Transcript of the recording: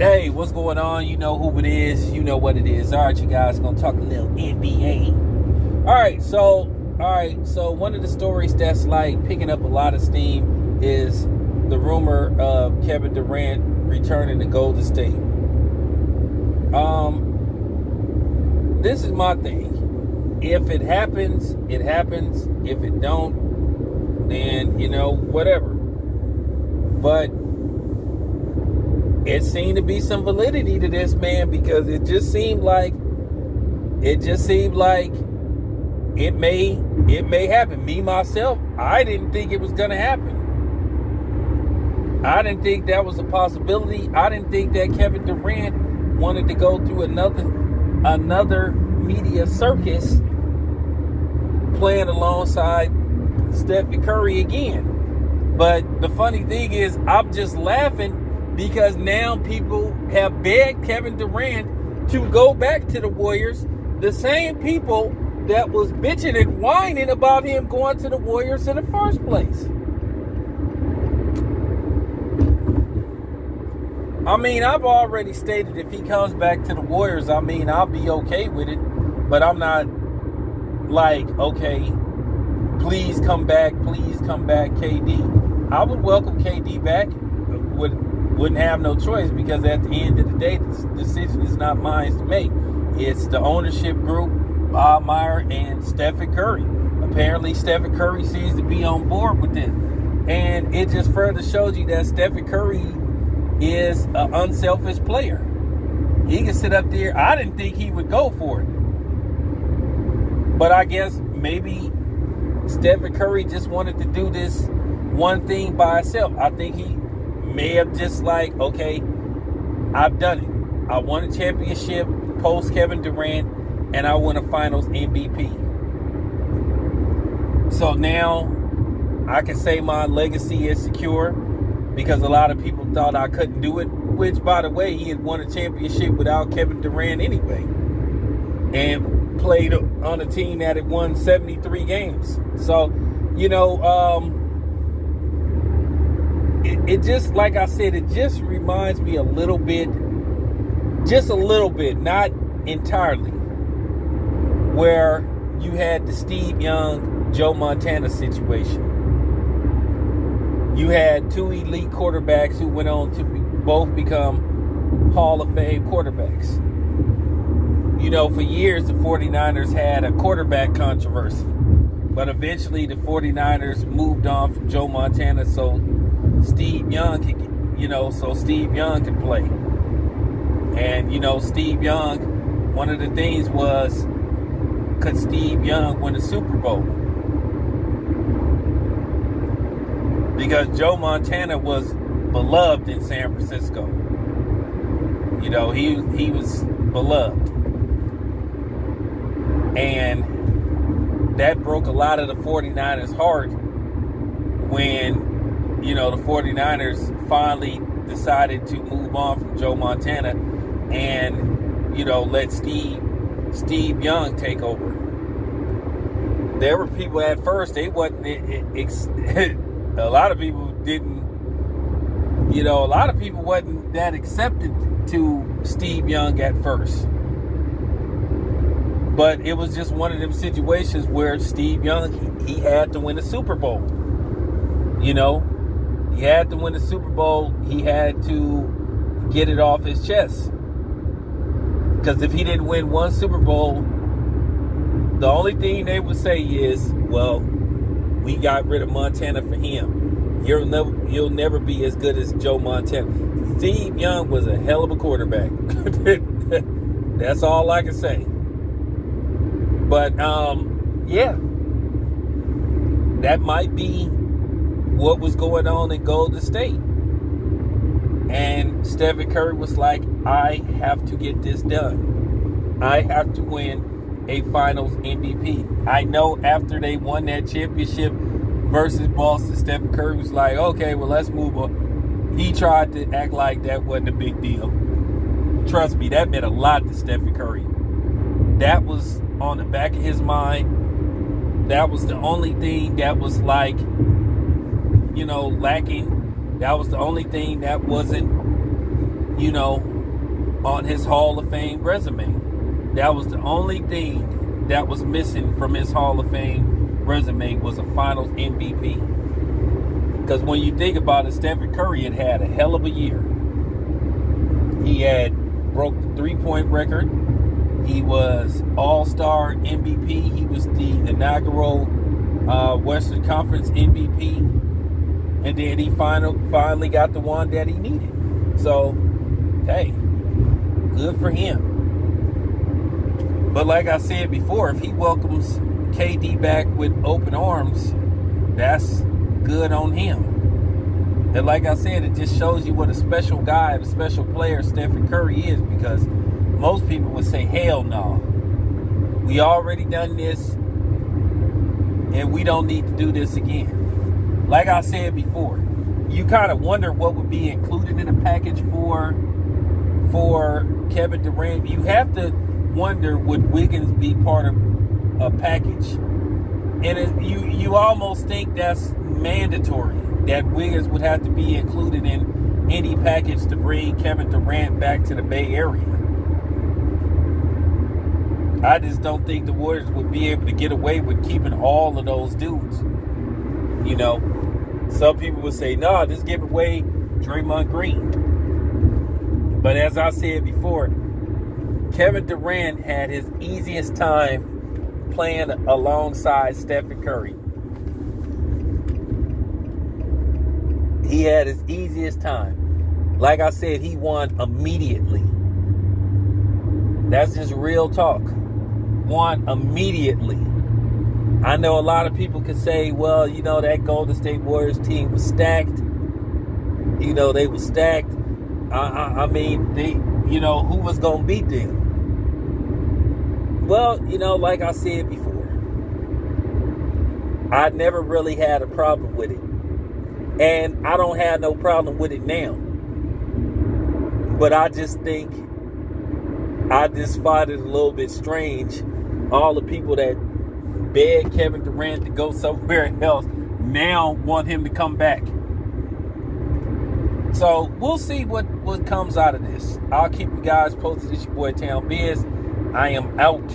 Hey, what's going on? You know who it is. You know what it is. All right, you guys, gonna talk a little NBA. All right, so one of the stories that's like picking up a lot of steam is the rumor of Kevin Durant returning to Golden State. This is my thing. If it happens, it happens. If it don't, then whatever. But it seemed to be some validity to this, man, because it just seemed like it may happen. Me myself, I didn't think it was gonna happen. I didn't think that was a possibility. I didn't think that Kevin Durant wanted to go through another media circus playing alongside Steph Curry again. But the funny thing is, I'm just laughing because now people have begged Kevin Durant to go back to the Warriors. The same people that was bitching and whining about him going to the Warriors in the first place. I mean, I've already stated if he comes back to the Warriors, I mean, I'll be okay with it. But I'm not like, okay, please come back, KD. I would welcome KD back. Wouldn't have no choice, because at the end of the day, the decision is not mine to make. It's the ownership group, Bob Meyer and Stephen Curry. Apparently, Stephen Curry seems to be on board with it. And it just further shows you that Stephen Curry is an unselfish player. He can sit up there. I didn't think he would go for it. But I guess maybe Stephen Curry just wanted to do this one thing by himself. I think he may have just like, okay, I've done it. I won a championship post Kevin Durant, and I won a finals MVP. So now I can say my legacy is secure, because a lot of people thought I couldn't do it, which, by the way, he had won a championship without Kevin Durant anyway, and played on a team that had won 73 games. So, it just, like I said, it just reminds me a little bit, not entirely, where you had the Steve Young, Joe Montana situation. You had two elite quarterbacks who went on to both become Hall of Fame quarterbacks. For years, the 49ers had a quarterback controversy. But eventually, the 49ers moved on from Joe Montana so Steve Young could play. And, Steve Young, one of the things was, could Steve Young win a Super Bowl? Because Joe Montana was beloved in San Francisco. He was beloved. And that broke a lot of the 49ers' heart when, the 49ers finally decided to move on from Joe Montana and, let Steve Young take over. There were people at first, they wasn't, a lot of people wasn't that accepted to Steve Young at first. But it was just one of them situations where Steve Young, he had to win a Super Bowl. He had to win the Super Bowl. He had to get it off his chest. Because if he didn't win one Super Bowl, the only thing they would say is, well, we got rid of Montana for him. You'll never be as good as Joe Montana. Steve Young was a hell of a quarterback. That's all I can say. But, yeah. That might be what was going on in Golden State. And Stephen Curry was like, I have to get this done. I have to win a finals MVP. I know after they won that championship versus Boston, Stephen Curry was like, okay, well, let's move on. He tried to act like that wasn't a big deal. Trust me, that meant a lot to Stephen Curry. That was on the back of his mind. That was the only thing that was like, lacking. That was the only thing that wasn't, on his Hall of Fame resume. That was the only thing that was missing from his Hall of Fame resume was a Finals MVP. Because when you think about it, Stephen Curry had a hell of a year. He had broke the three-point record. He was All-Star MVP. He was the inaugural Western Conference MVP. And then he finally got the one that he needed. So, hey, good for him. But like I said before, if he welcomes KD back with open arms, that's good on him. And like I said, it just shows you what a special guy, a special player Stephen Curry is, because most people would say, hell no. We already done this, and we don't need to do this again. Like I said before, you kind of wonder what would be included in a package for Kevin Durant. You have to wonder, would Wiggins be part of a package? And you almost think that's mandatory, that Wiggins would have to be included in any package to bring Kevin Durant back to the Bay Area. I just don't think the Warriors would be able to get away with keeping all of those dudes. Some people would say, no, just give away Draymond Green. But as I said before, Kevin Durant had his easiest time playing alongside Stephen Curry. He had his easiest time. Like I said, he won immediately. That's just real talk. Won immediately. I know a lot of people could say, well, that Golden State Warriors team was stacked. They were stacked. I mean, who was going to beat them? Well, like I said before, I never really had a problem with it. And I don't have no problem with it now. But I just think, I just find it a little bit strange. All the people that begged Kevin Durant to go somewhere else now want him to come back. So we'll see what comes out of this. I'll keep you guys posted. It's your boy Town Biz. I am out.